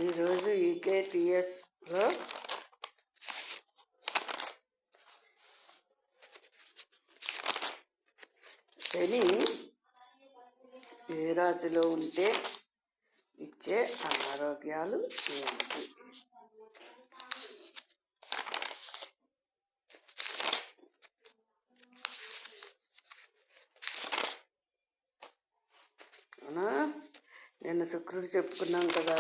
ఈరోజు ఈకేటీఎస్లో శని ఏ రాశిలో ఉంటే ఇచ్చే అనారోగ్యాలు ఏంటి? అవునా, నిన్న శుక్రుడు చెప్పుకున్నాం కదా,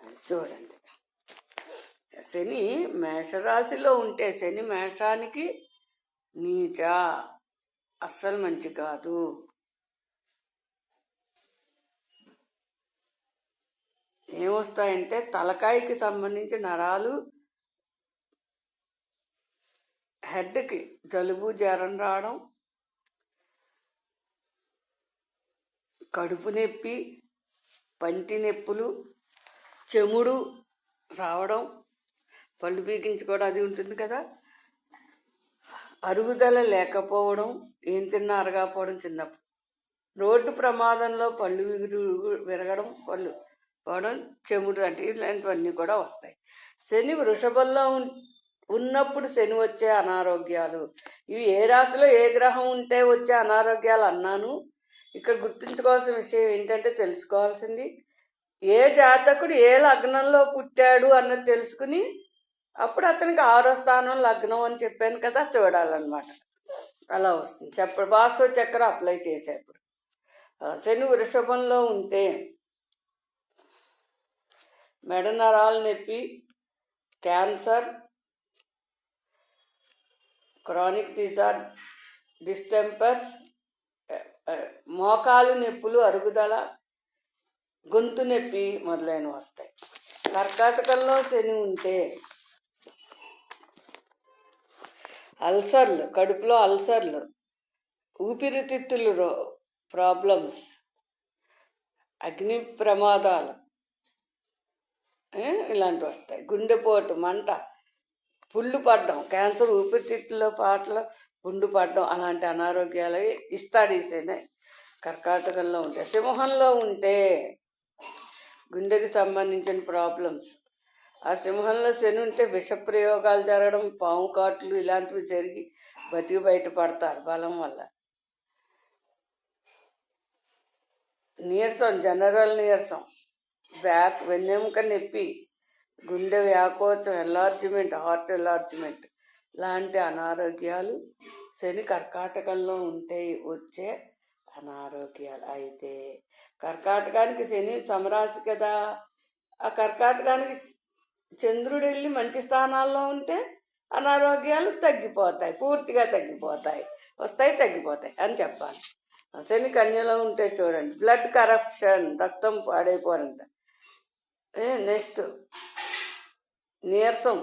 అది చూడండి. శని మేషరాశిలో ఉంటే, శని మేషానికి నీచ, అస్సలు మంచి కాదు. ఏమొస్తాయంటే తలకాయకి సంబంధించి నరాలు, హెడ్కి జలుబు జ్వరం రావడం, కడుపు నొప్పి, పంటి నొప్పులు, చెముడు రావడం, పళ్ళు పీకించుకోవడం అది ఉంటుంది కదా, అరుగుదల లేకపోవడం, ఏం తిన్నా అరగకపోవడం, చిన్నప్పుడు రోడ్డు ప్రమాదంలో పళ్ళు విరగడం, పళ్ళు పోవడం, చెముడు అంటే ఇలాంటివన్నీ కూడా వస్తాయి. శని వృషభంలో ఉన్నప్పుడు శని వచ్చే అనారోగ్యాలు ఇవి. ఏ రాశిలో ఏ గ్రహం ఉంటే వచ్చే అనారోగ్యాలు అన్నాను. ఇక్కడ గుర్తుంచుకోవాల్సిన విషయం ఏంటంటే, తెలుసుకోవాల్సింది ఏ జాతకుడు ఏ లగ్నంలో పుట్టాడు అన్నది తెలుసుకుని అప్పుడు అతనికి 6వ స్థానం లగ్నం అని చెప్పాను కదా, చూడాలన్నమాట. అలా వస్తుంది. వాస్తవ చక్ర అప్లై చేసేప్పుడు శని వృషభంలో ఉంటే మెడ నరాలు నొప్పి, క్యాన్సర్, క్రానిక్ డిస్టెంపర్స్, మోకాలు నొప్పులు, అరుగుదల, గొంతు నొప్పి మొదలైనవి వస్తాయి. కర్కాటకంలో శని ఉంటే అల్సర్లు, కడుపులో అల్సర్లు, ఊపిరితిత్తులు ప్రాబ్లమ్స్, అగ్ని ప్రమాదాలు ఇలాంటివి వస్తాయి. గుండెపోటు, మంట, పుండు పడడం, క్యాన్సర్, ఊపిరితిత్తుల్లో పాటలు పుండు పడడం, అలాంటి అనారోగ్యాలు ఇస్తాడు ఈ శని కర్కాటకంలో ఉంటే. సింహంలో ఉంటే గుండెకి సంబంధించిన ప్రాబ్లమ్స్. ఆ సింహంలో శని ఉంటే విషప్రయోగాలు జరగడం, పాము కాట్లు ఇలాంటివి జరిగి బతికి బయటపడతారు బలం వల్ల. నీరసం, జనరల్ నీరసం, బ్యాక్ వెన్నెముక నొప్పి, గుండె వ్యాకోచం, ఎన్లార్జ్మెంట్, హార్ట్ ఎన్లార్జ్మెంట్ లాంటి అనారోగ్యాలు శని కర్కాటకంలో ఉంటే వచ్చే అనారోగ్యాలు. అయితే కర్కాటకానికి శని సమరాశి కదా, ఆ కర్కాటకానికి చంద్రుడు వెళ్ళి మంచి స్థానాల్లో ఉంటే అనారోగ్యాలు తగ్గిపోతాయి, పూర్తిగా తగ్గిపోతాయి, వస్తాయి తగ్గిపోతాయి అని చెప్పాలి. శని కన్యలో ఉంటే చూడండి, బ్లడ్ కరప్షన్, రక్తం పాడైపోరంట. నెక్స్ట్ నీరసం,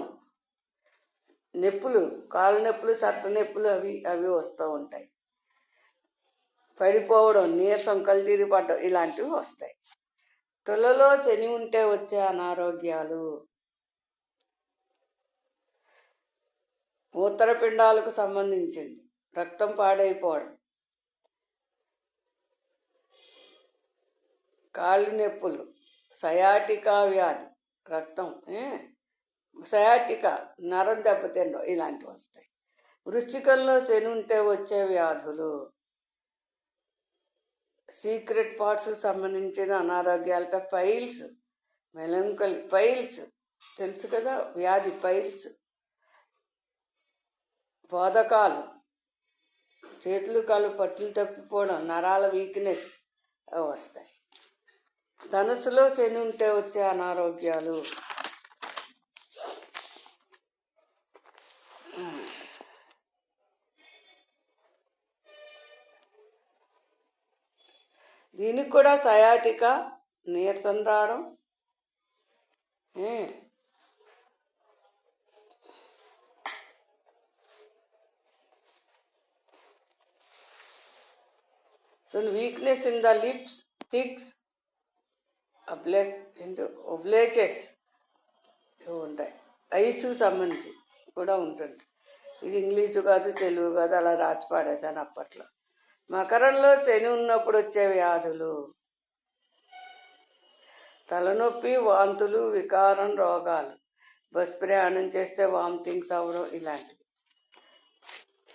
నొప్పులు, కాళ్ళ నొప్పులు, చట్ట నొప్పులు అవి వస్తూ ఉంటాయి. పడిపోవడం, నీరసం, కళ్ళు తిరిగి పడడం ఇలాంటివి వస్తాయి. తులలో శని ఉంటే వచ్చే అనారోగ్యాలు మూత్రపిండాలకు సంబంధించింది, రక్తం పాడైపోవడం, కాళ్ళు నొప్పులు, సయాటికా వ్యాధి, రక్తం సయాటికా నరం దెబ్బతిండడం ఇలాంటివి వస్తాయి. వృశ్చికంలో శని ఉంటే వచ్చే వ్యాధులు సీక్రెట్ పార్ట్స్కి సంబంధించిన అనారోగ్యాలతో పైల్స్, మెలంకల్ పైల్స్ తెలుసు కదా వ్యాధి, పైల్స్, బోధకాలు, చేతులు కాళ్ళు పట్టులు తప్పిపోవడం, నరాల వీక్నెస్ అవి వస్తాయి. ధనుసులో శని ఉంటే వచ్చే అనారోగ్యాలు దీనికి కూడా సయాటిక, నీరసం రావడం, వీక్నెస్ ఇన్ ద లిప్స్, థిక్స్, ఒబ్లేచెస్ ఉంటాయి. ఐసు సంబంధించి కూడా ఉంటుంది. ఇది ఇంగ్లీషు కాదు, తెలుగు కాదు, అలా రాసి పాడేశాను అప్పట్లో. మకరంలో శని ఉన్నప్పుడు వచ్చే వ్యాధులు తలనొప్పి, వాంతులు, వికారం, రోగాలు, బస్ ప్రయాణం చేస్తే వామిటింగ్స్ అవ్వడం ఇలాంటివి.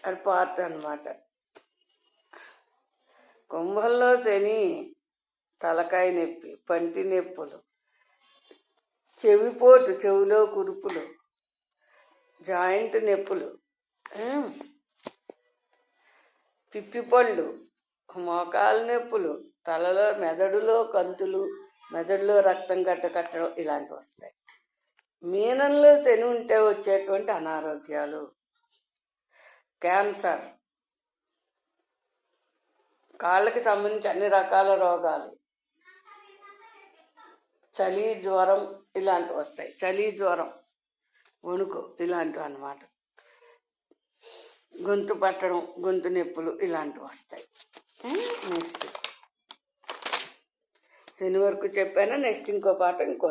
అది పార్ట్ అన్నమాట. కుంభంలో శని తలకాయ నొప్పి, పంటి నొప్పులు, చెవిపోటు, చెవిలో కురుపులు, జాయింట్ నొప్పులు, పిప్పిపళ్ళు, మోకాలు నొప్పులు, మెదడులో కంతులు, మెదడులో రక్తం కట్టడం ఇలాంటివి వస్తాయి. మీనంలో శని ఉంటే వచ్చేటువంటి అనారోగ్యాలు, క్యాన్సర్, కాళ్ళకి సంబంధించి అన్ని రకాల రోగాలు, చలి, జ్వరం ఇలాంటివి వస్తాయి. చలి, జ్వరం, వణుకు ఇలాంటివి అన్నమాట. గొంతు పట్టడం, గొంతు నొప్పులు ఇలాంటివి వస్తాయి. నెక్స్ట్ శని వరకు చెప్పాను. నెక్స్ట్ ఇంకో పాట ఇంకో